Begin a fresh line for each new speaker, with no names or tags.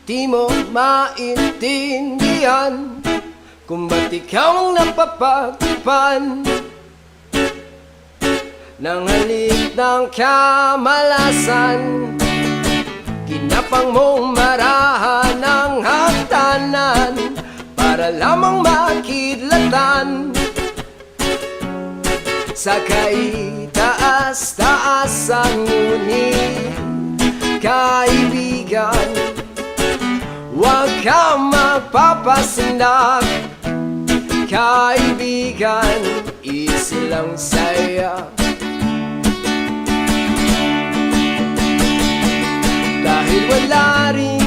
Di mo maintindihan kung ba't ikaw ang napapagtipan ng halik ng kamalasan. Ginapang mong marahan ng hagdanan para lamang makidlatan sa kaitaas-taasan. Ngunit kaibigan, huwag kang magpapasindak. Kaibigan, easy lang saya. Dahil wala rin